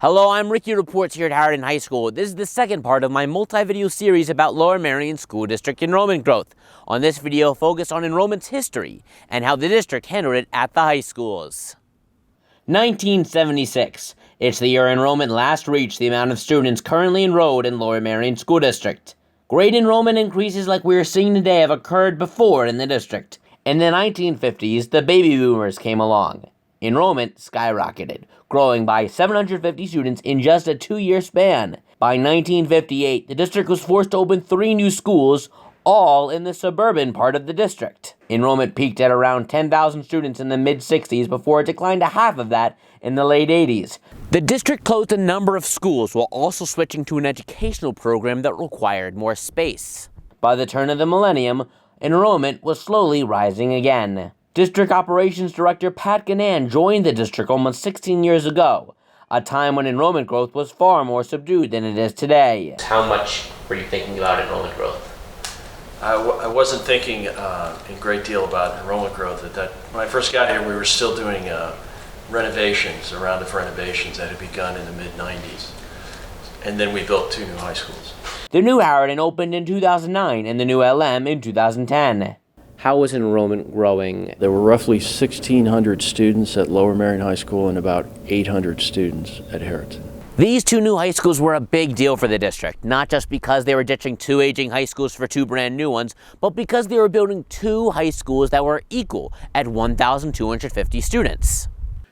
Hello, I'm Ricky Reports here at Merion High School. This is the second part of my multi-video series about Lower Merion School District enrollment growth. On this video, focus on enrollment's history and how the district handled it at the high schools. 1976. It's the year enrollment last reached the amount of students currently enrolled in Lower Merion School District. Great enrollment increases like we are seeing today have occurred before in the district. In the 1950s, the baby boomers came along. Enrollment skyrocketed, growing by 750 students in just a 2-year span. By 1958, the district was forced to open 3 new schools, all in the suburban part of the district. Enrollment peaked at around 10,000 students in the mid-60s before it declined to half of that in the late 80s. The district closed a number of schools while also switching to an educational program that required more space. By the turn of the millennium, enrollment was slowly rising again. District Operations Director Pat Gannan joined the district almost 16 years ago, a time when enrollment growth was far more subdued than it is today. How much were you thinking about enrollment growth? I wasn't thinking a great deal about enrollment growth at that. When I first got here, we were still doing renovations, a round of renovations that had begun in the mid-90s. And then we built 2 new high schools. The new Merion opened in 2009 and the new LM in 2010. How was enrollment growing? There were roughly 1,600 students at Lower Merion High School and about 800 students at Harriton. These 2 new high schools were a big deal for the district, not just because they were ditching 2 aging high schools for 2 brand new ones, but because they were building 2 high schools that were equal at 1,250 students.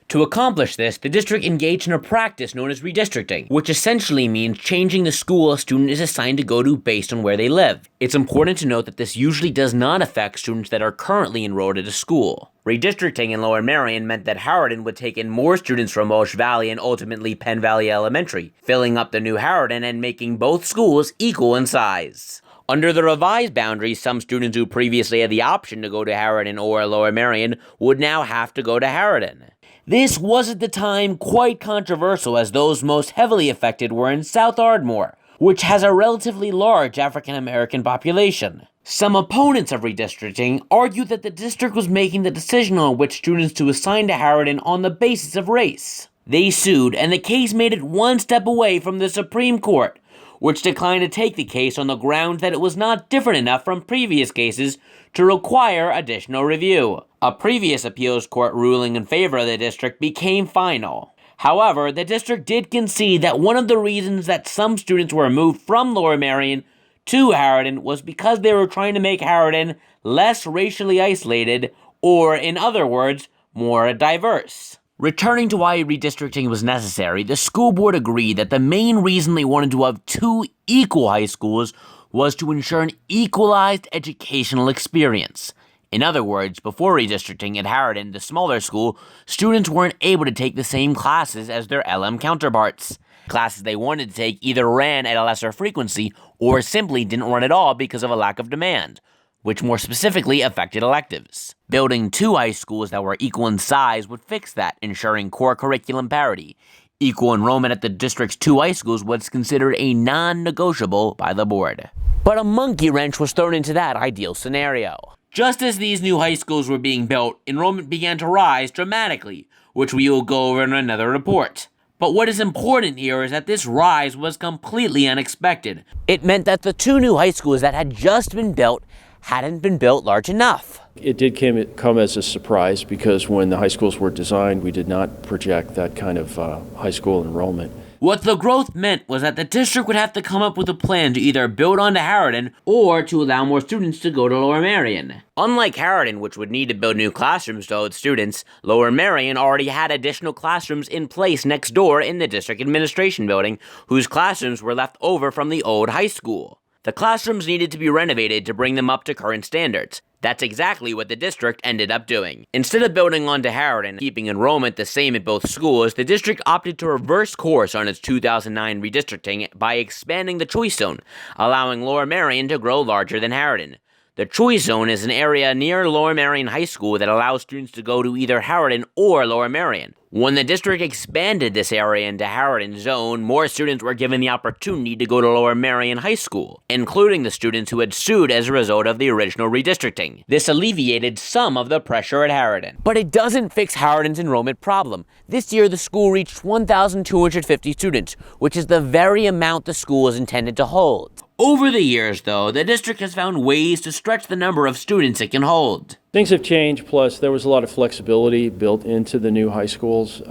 To accomplish this, the district engaged in a practice known as redistricting, which essentially means changing the school a student is assigned to go to based on where they live. It's important to note that this usually does not affect students that are currently enrolled at a school. Redistricting in Lower Merion meant that Harriton would take in more students from Welsh Valley and ultimately Penn Valley Elementary, filling up the new Harriton and making both schools equal in size. Under the revised boundaries, some students who previously had the option to go to Harriton or Lower Merion would now have to go to Harriton. This was at the time quite controversial, as those most heavily affected were in South Ardmore, which has a relatively large African American population. Some opponents of redistricting argued that the district was making the decision on which students to assign to Harriton on the basis of race. They sued, and the case made it one step away from the Supreme Court, which declined to take the case on the grounds that it was not different enough from previous cases to require additional review. A previous appeals court ruling in favor of the district became final. However, the district did concede that one of the reasons that some students were moved from Lower Merion to Harriton was because they were trying to make Harriton less racially isolated, or in other words, more diverse. Returning to why redistricting was necessary, the school board agreed that the main reason they wanted to have 2 equal high schools was to ensure an equalized educational experience. In other words, before redistricting at Harriton, the smaller school, students weren't able to take the same classes as their LM counterparts. Classes they wanted to take either ran at a lesser frequency or simply didn't run at all because of a lack of demand, which more specifically affected electives. Building 2 high schools that were equal in size would fix that, ensuring core curriculum parity. Equal enrollment at the district's 2 high schools was considered a non-negotiable by the board. But a monkey wrench was thrown into that ideal scenario. Just as these new high schools were being built, enrollment began to rise dramatically, which we will go over in another report. But what is important here is that this rise was completely unexpected. It meant that the 2 new high schools that had just been built hadn't been built large enough. It did come as a surprise because when the high schools were designed, we did not project that kind of high school enrollment. What the growth meant was that the district would have to come up with a plan to either build onto Harriton or to allow more students to go to Lower Merion. Unlike Harriton, which would need to build new classrooms to hold students, Lower Merion already had additional classrooms in place next door in the district administration building, whose classrooms were left over from the old high school. The classrooms needed to be renovated to bring them up to current standards. That's exactly what the district ended up doing. Instead of building onto Harriton and keeping enrollment the same at both schools, the district opted to reverse course on its 2009 redistricting by expanding the choice zone, allowing Lower Merion to grow larger than Harriton. The choice zone is an area near Lower Merion High School that allows students to go to either Harriton or Lower Merion. When the district expanded this area into Harridan's zone, more students were given the opportunity to go to Lower Merion High School, including the students who had sued as a result of the original redistricting. This alleviated some of the pressure at Harridan. But it doesn't fix Harridan's enrollment problem. This year, the school reached 1,250 students, which is the very amount the school is intended to hold. Over the years, though, the district has found ways to stretch the number of students it can hold. Things have changed, plus there was a lot of flexibility built into the new high schools.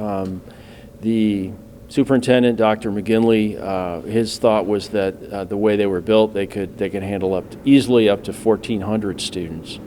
The superintendent, Dr. McGinley, his thought was that the way they were built, they could handle easily up to 1,400 students.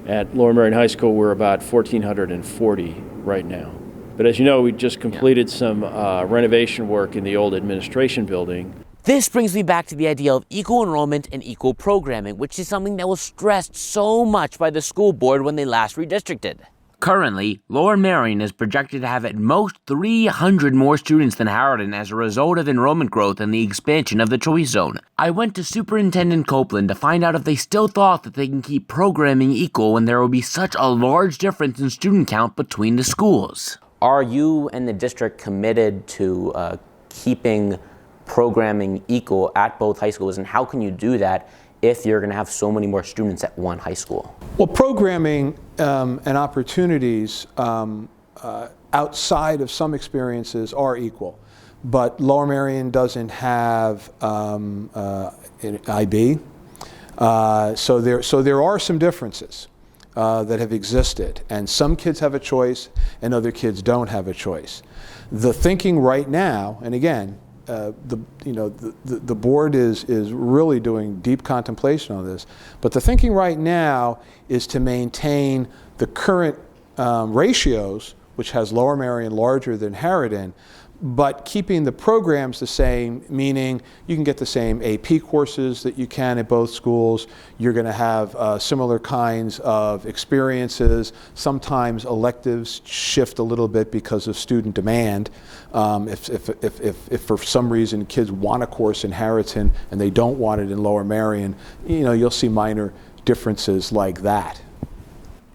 At Lower Merion High School, we're about 1,440 right now. But as you know, we just completed some renovation work in the old administration building. This brings me back to the idea of equal enrollment and equal programming, which is something that was stressed so much by the school board when they last redistricted. Currently, Lower Merion is projected to have at most 300 more students than Harridan as a result of enrollment growth and the expansion of the choice zone. I went to Superintendent Copeland to find out if they still thought that they can keep programming equal when there will be such a large difference in student count between the schools. Are you and the district committed to keeping programming equal at both high schools, and how can you do that if you're going to have so many more students at one high school? Well, programming and opportunities outside of some experiences are equal, but Lower Merion doesn't have an IB, so there are some differences that have existed, and some kids have a choice and other kids don't have a choice. The thinking right now, and again, the board is really doing deep contemplation on this, but the thinking right now is to maintain the current ratios, which has Lower Merion larger than Harridan, but keeping the programs the same, meaning you can get the same AP courses that you can at both schools. You're going to have similar kinds of experiences. Sometimes electives shift a little bit because of student demand. If for some reason kids want a course in Harridan and they don't want it in Lower Merion, you'll see minor differences like that.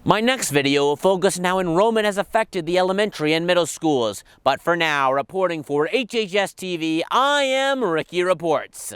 My next video will focus on how enrollment has affected the elementary and middle schools. But for now, reporting for HHS TV, I am Ricky Reports.